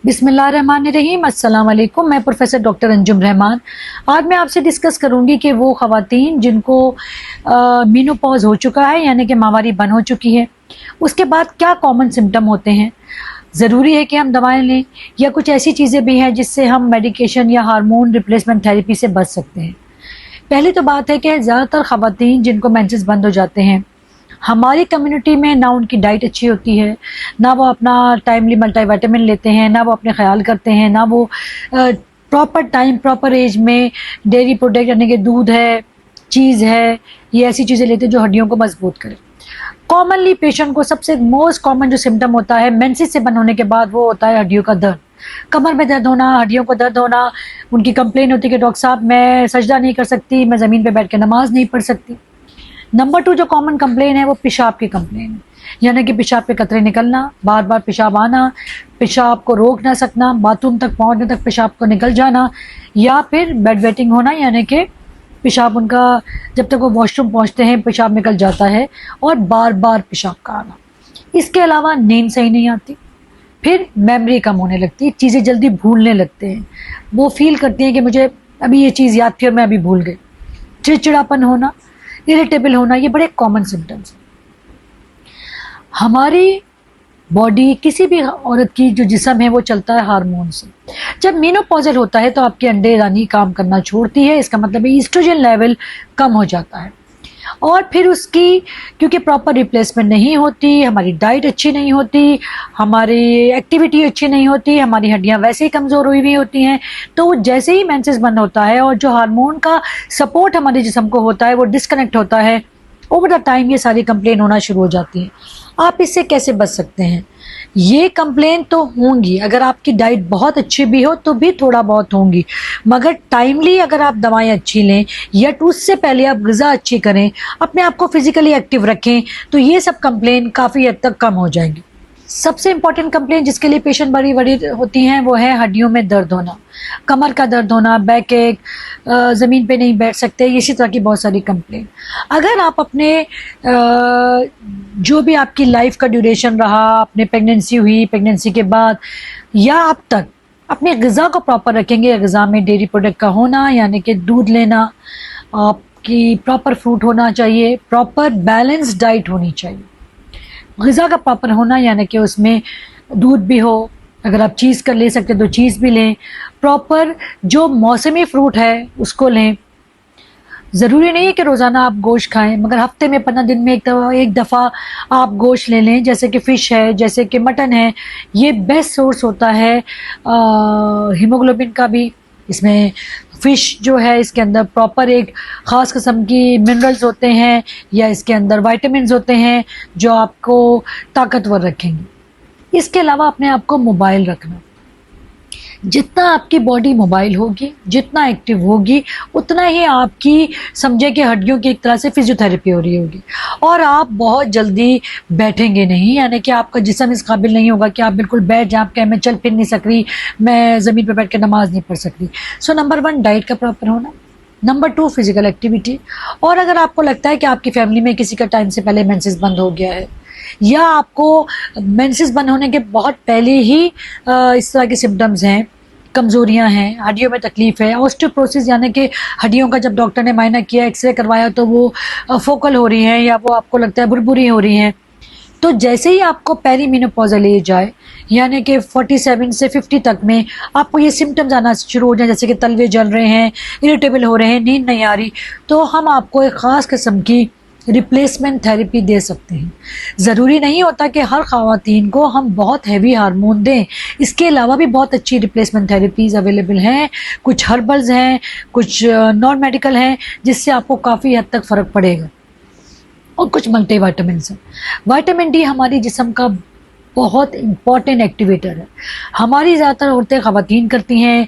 बिस्मिल्लाहिर्रहमानिर्रहीम, अस्सलाम वालेकुम। मैं प्रोफेसर डॉक्टर अंजुम रहमान। आज मैं आपसे डिस्कस करूंगी कि वो ख़वातीन जिनको मीनोपॉज हो चुका है, यानी कि माहवारी बंद हो चुकी है, उसके बाद क्या कॉमन सिम्टम होते हैं। ज़रूरी है कि हम दवाएं लें या कुछ ऐसी चीज़ें भी हैं जिससे हम मेडिकेशन या हार्मोन रिप्लेसमेंट थेरेपी से बच सकते हैं। पहली तो बात है कि ज़्यादातर ख़वातीन जिनको मेंसेस बंद हो जाते हैं, हमारी कम्युनिटी में ना उनकी डाइट अच्छी होती है, ना वो अपना टाइमली मल्टीविटामिन लेते हैं, ना वो अपने ख्याल करते हैं, ना वो प्रॉपर टाइम प्रॉपर एज में डेयरी प्रोडक्ट यानी कि दूध है, चीज़ है, ये ऐसी चीज़ें लेते हैं जो हड्डियों को मजबूत करें। कॉमनली पेशेंट को सबसे मोस्ट कॉमन जो सिम्टम होता है मेंसेस से बंद होने के बाद, वो होता है हड्डियों का दर्द, कमर में दर्द होना, हड्डियों को दर्द होना। उनकी कंप्लेन होती है कि डॉक्टर साहब मैं सजदा नहीं कर सकती, मैं ज़मीन पे बैठ के नमाज नहीं पढ़ सकती। नंबर 2 जो कॉमन कंप्लेन है वो पेशाब की कंप्लेन है, यानी कि पेशाब के कतरे निकलना, बार बार पेशाब आना, पेशाब को रोक ना सकना, बाथरूम तक पहुंचने तक पेशाब को निकल जाना, या फिर बेड वेटिंग होना, यानी कि पेशाब उनका जब तक वो वॉशरूम पहुंचते हैं पेशाब निकल जाता है, और बार बार पेशाब का आना। इसके अलावा नींद सही नहीं आती, फिर मेमोरी कम होने लगती है, चीज़ें जल्दी भूलने लगते हैं, वो फील करती हैं कि मुझे अभी ये चीज़ याद थी और मैं अभी भूल गई। चिड़चिड़ापन होना, इरिटेबल होना, ये बड़े कॉमन सिम्टम्स हैं। हमारी बॉडी, किसी भी औरत की जो जिस्म है वो चलता है हार्मोन से। जब मेनोपॉज़ल होता है तो आपकी अंडे रानी काम करना छोड़ती है, इसका मतलब है ईस्ट्रोजन लेवल कम हो जाता है, और फिर उसकी क्योंकि प्रॉपर रिप्लेसमेंट नहीं होती, हमारी डाइट अच्छी नहीं होती, हमारी एक्टिविटी अच्छी नहीं होती, हमारी हड्डियां वैसे ही कमज़ोर हुई हुई होती हैं, तो जैसे ही मेंसेस बंद होता है और जो हार्मोन का सपोर्ट हमारे जिस्म को होता है वो डिस्कनेक्ट होता है, ओवर द टाइम ये सारी कंप्लेन होना शुरू हो जाती है। आप इससे कैसे बच सकते हैं? ये कंप्लेन तो होंगी, अगर आपकी डाइट बहुत अच्छी भी हो तो भी थोड़ा बहुत होंगी, मगर टाइमली अगर आप दवाएं अच्छी लें या उससे पहले आप ग़िज़ा अच्छी करें, अपने आप को फिज़िकली एक्टिव रखें, तो ये सब कंप्लेन काफ़ी हद तक कम हो जाएंगी। सबसे इम्पॉर्टेंट कंप्लेन जिसके लिए पेशेंट बड़ी बड़ी होती हैं वो है हड्डियों में दर्द होना, कमर का दर्द होना, बैक एक, ज़मीन पे नहीं बैठ सकते, इसी तरह की बहुत सारी कंप्लेन। अगर आप अपने जो भी आपकी लाइफ का ड्यूरेशन रहा, आपने प्रेगनेंसी हुई, प्रेगनेंसी के बाद या अब तक अपने ग़िज़ा को प्रॉपर रखेंगे, ग़िज़ा में डेयरी प्रोडक्ट का होना, यानी कि दूध लेना, आपकी प्रॉपर फ्रूट होना चाहिए, प्रॉपर बैलेंस डाइट होनी चाहिए, ग़िज़ा का प्रॉपर होना, यानी कि उसमें दूध भी हो, अगर आप चीज़ का ले सकते तो चीज़ भी लें, प्रॉपर जो मौसमी फ्रूट है उसको लें। ज़रूरी नहीं है कि रोज़ाना आप गोश्त खाएं, मगर हफ्ते में 15 दिन में एक दफ़ा आप गोश्त ले लें, जैसे कि फ़िश है, जैसे कि मटन है, ये बेस्ट सोर्स होता है हीमोग्लोबिन का भी। इसमें फ़िश जो है इसके अंदर प्रॉपर एक ख़ास किस्म की मिनरल्स होते हैं, या इसके अंदर वाइटामिन होते हैं जो आपको ताकतवर रखेंगे। इसके अलावा अपने आप को मोबाइल रखना, जितना आपकी बॉडी मोबाइल होगी, जितना एक्टिव होगी, उतना ही आपकी समझे कि हड्डियों की एक तरह से फिजियोथेरेपी हो रही होगी, और आप बहुत जल्दी बैठेंगे नहीं, यानी कि आपका जिस्म इस काबिल नहीं होगा कि आप बिल्कुल बैठ जाए, आप कहें मैं चल फिर नहीं सक रही, मैं ज़मीन पर बैठ के नमाज नहीं पढ़ सकती। सो नंबर 1 डाइट का प्रॉपर होना, नंबर 2 फिजिकल एक्टिविटी। और अगर आपको लगता है कि आपकी फैमिली में किसी का टाइम से पहले मेंसेस बंद हो गया है, या आपको मेंसेस बंद होने के बहुत पहले ही इस तरह के सिम्टम्स हैं, कमज़ोरियां हैं, हड्डियों में तकलीफ है, ऑस्टियोपोरोसिस यानी कि हड्डियों का जब डॉक्टर ने मायना किया, एक्सरे करवाया तो वो फोकल हो रही हैं, या वो आपको लगता है बुरबुरी हो रही हैं, तो जैसे ही आपको पेरीमेनोपॉज़ल एज आए, यानी कि 47 से 50 तक में आपको ये सिम्टम्स आना शुरू हो जाए, जैसे कि तलवे जल रहे हैं, इरिटेबल हो रहे हैं, नींद नहीं आ रही, तो हम आपको एक ख़ास किस्म की रिप्लेसमेंट थेरेपी दे सकते हैं। ज़रूरी नहीं होता कि हर ख़वातीन को हम बहुत हैवी हार्मोन दें, इसके अलावा भी बहुत अच्छी रिप्लेसमेंट थेरेपीज़ अवेलेबल हैं, कुछ हर्बल्स हैं, कुछ नॉन मेडिकल हैं, जिससे आपको काफ़ी हद तक फ़र्क पड़ेगा, और कुछ मल्टीविटामिन्स हैं। विटामिन डी हमारी जिस्म का बहुत इम्पॉर्टेंट एक्टिवेटर है। हमारी ज़्यादातर औरतें ख़वातीन करती हैं,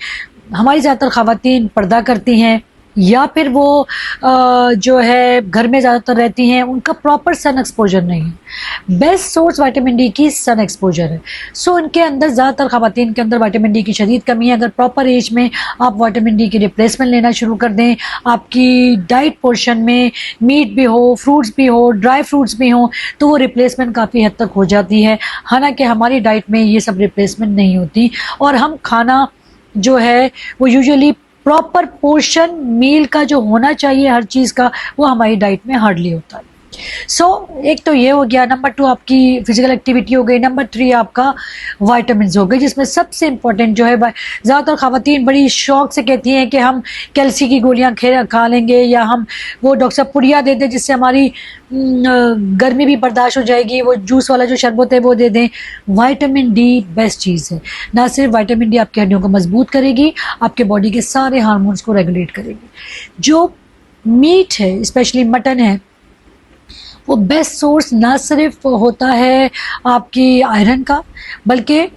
हमारी ज़्यादातर ख़वातीन पर्दा करती हैं, या फिर वो जो है घर में ज़्यादातर रहती हैं, उनका प्रॉपर सन एक्सपोजर नहीं है। बेस्ट सोर्स विटामिन डी की सन एक्सपोजर है। सो इनके अंदर ज़्यादातर ख़वातीन के अंदर विटामिन डी की शदीद कमी है। अगर प्रॉपर एज में आप विटामिन डी की रिप्लेसमेंट लेना शुरू कर दें, आपकी डाइट पोर्शन में मीट भी हो, फ्रूट्स भी हो, ड्राई फ्रूट्स भी हों, तो वो रिप्लेसमेंट काफ़ी हद तक हो जाती है। हालांकि हमारी डाइट में ये सब रिप्लेसमेंट नहीं होती, और हम खाना जो है वो यूजुअली प्रॉपर पोर्शन मील का जो होना चाहिए हर चीज़ का, वो हमारी डाइट में हार्डली होता है। एक तो ये हो गया। नंबर 2 आपकी फिजिकल एक्टिविटी हो गई। नंबर 3 आपका वाइटामिन हो गए, जिसमें सबसे इम्पोर्टेंट जो है, ज़्यादातर ख़वातीन बड़ी शौक से कहती हैं कि हम कैल्सी की गोलियां खा लेंगे, या हम वो डॉक्टर साहब पुड़िया दे दें जिससे हमारी गर्मी भी बर्दाश्त हो जाएगी, वो जूस वाला जो शरबत है वो दे दें। विटामिन डी बेस्ट चीज़ है। ना सिर्फ विटामिन डी आपकी हड्डियों को मजबूत करेगी, आपके बॉडी के सारे हार्मोन्स को रेगुलेट करेगी। जो मीट है, स्पेशली मटन है, वो बेस्ट सोर्स ना सिर्फ होता है आपकी आयरन का, बल्कि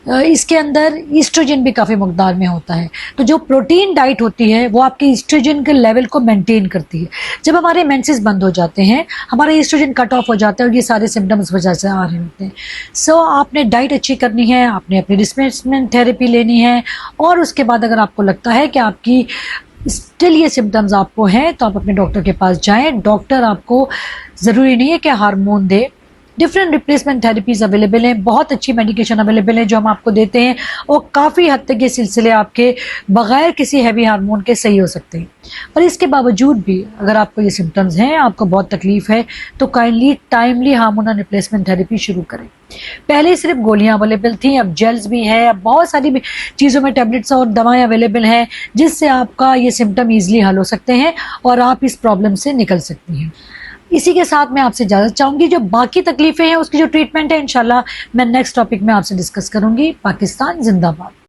इसके अंदर ईस्ट्रोजन भी काफ़ी मकदार में होता है। तो जो प्रोटीन डाइट होती है वो आपके ईस्ट्रोजन के लेवल को मेंटेन करती है। जब हमारे मेंसेस बंद हो जाते हैं, हमारा ईस्ट्रोजन कट ऑफ हो जाता है, और ये सारे सिम्टम्स वजह से आ रहे होते हैं। आपने डाइट अच्छी करनी है, आपने अपनी रिप्लेसमेंट थेरेपी लेनी है, और उसके बाद अगर आपको लगता है कि आपकी स्टिल ये सिम्टम्स आपको हैं, तो आप अपने डॉक्टर के पास जाएं। डॉक्टर आपको ज़रूरी नहीं है कि हार्मोन दे, डिफरेंट रिप्लेसमेंट थेरेपीज अवेलेबल हैं, बहुत अच्छी मेडिकेशन अवेलेबल है जो हम आपको देते हैं, और काफ़ी हद तक ये सिलसिले आपके बगैर किसी हैवी हार्मोन के सही हो सकते हैं। पर इसके बावजूद भी अगर आपको ये सिम्टम्स हैं, आपको बहुत तकलीफ है, तो kindly timely hormonal replacement therapy शुरू करें। पहले सिर्फ गोलियां अवेलेबल थी, अब जेल्स भी है, अब बहुत सारी चीज़ों में टैबलेट्स और दवाएं अवेलेबल हैं, जिससे आपका ये सिम्टम ईजिली हल हो सकते हैं और आप इस प्रॉब्लम से निकल सकती हैं। इसी के साथ मैं आपसे इजाज़त चाहूँगी। जो बाकी तकलीफें हैं उसकी जो ट्रीटमेंट है, इंशाल्लाह मैं नेक्स्ट टॉपिक में आपसे डिस्कस करूँगी। पाकिस्तान जिंदाबाद।